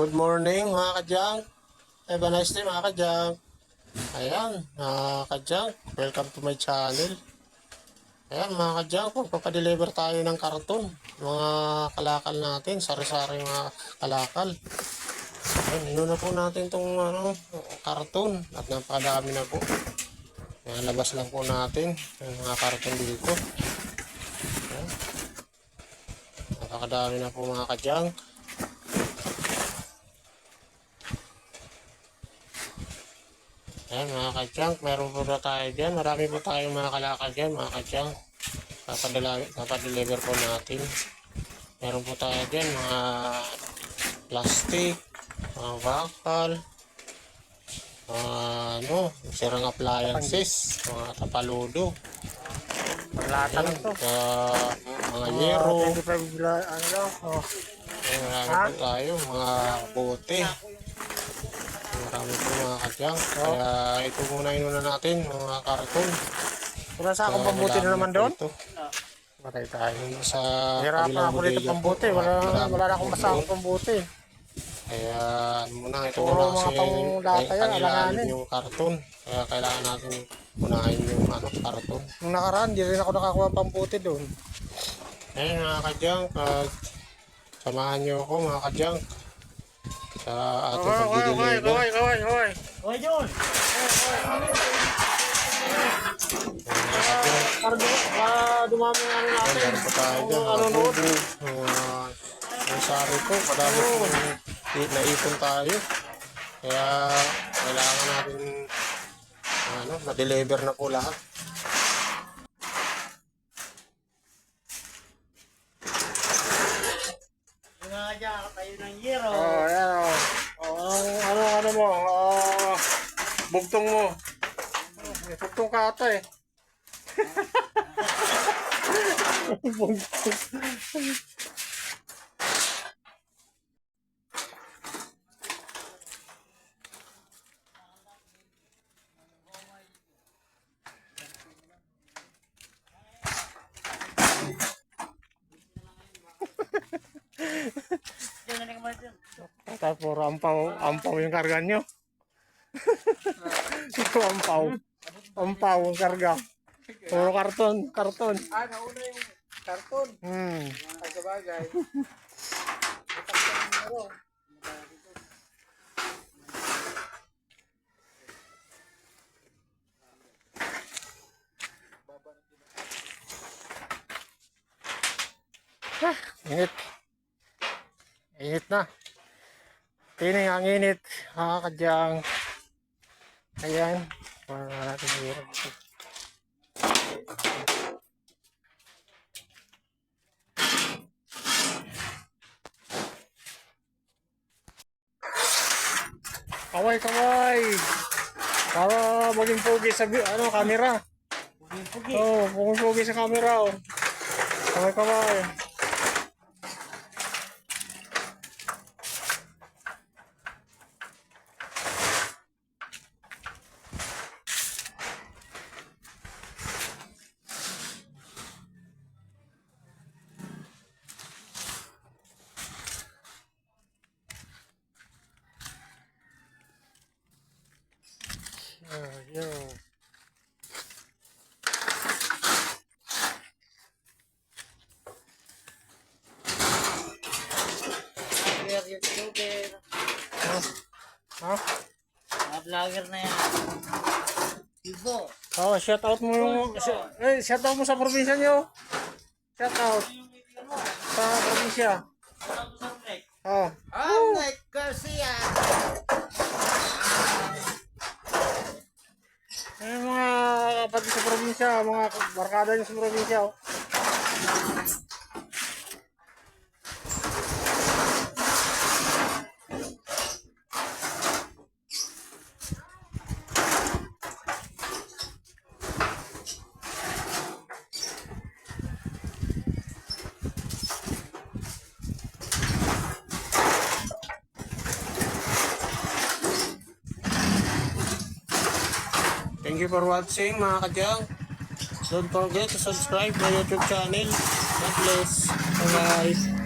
Good morning mga kadyang. Have a nice day mga kadyang. Ayan, mga kadyang. Welcome to my channel. Ayan mga kadyang, magpapadeliver tayo ng karton. Mga kalakal natin, sari-sari mga kalakal. Ayan, inuna po natin itong karton at napakadami na po. Ayan, labas lang po natin yung mga karton dito. Ayan, napakadami na po mga kadyang. Ayan mga kadyang, meron po na tayo dyan. Marami po tayong mga kalakal dyan mga kadyang. Papadeliver po natin. Meron po tayo dyan mga plastic, mga bakal, mga sirang appliances, mga tapaludo. Lata lang to. Mga yero. 25 ano lang. Oh. Ayan, marami po tayo, mga bote. Marami po mga kadyang. Kaya ito muna inuna natin, mga karton. Wala sa akong pambuti na naman doon. Patay tayo sa Hirapan ako dito pambuti. Wala na akong masakong pambuti. Kaya muna ito Puro muna mga panglata yan, alanganin. yung karton. Kaya kailangan natin unahin yung karton. Nung nakaraan, di rin ako nakakuha ng pambuti doon. Ayun mga kadyang, samahan nyo ako mga kadyang sa ating pag-deliver. Hoy, John! Para dumami ang ano natin. Meron pa tayo dyan, mga Nanonood. bubo, yung sari po, padami po naipon tayo. Kaya kailangan natin ma-deliver na po lahat. Kayo ng yero. Ayan o. Ano mo, bugtong mo. May bugtong ka ata eh. Bugtong. Tapos puro ampaw yung karga nyo. Ito ampaw yung karga. Puro karton. Nauna yung karton. Ay, sabagay. Init. Init na. Tining ang init. Kadyang. Ayan. Para natin hirap. Kaway. Para maging pogi sa camera. Maging pogi sa camera. Kaway. Yo. YouTuber. Vlogger na yan. Ibo. Shout out mo shout out mo sa probinsya nyo. Shout out sa probinsya. Mike Garcia. Mga kapatid sa probinsya, mga barkada nyo sa probinsya. Thank you for watching mga kadyang. Don't forget to subscribe my YouTube channel. God bless. Bye bye.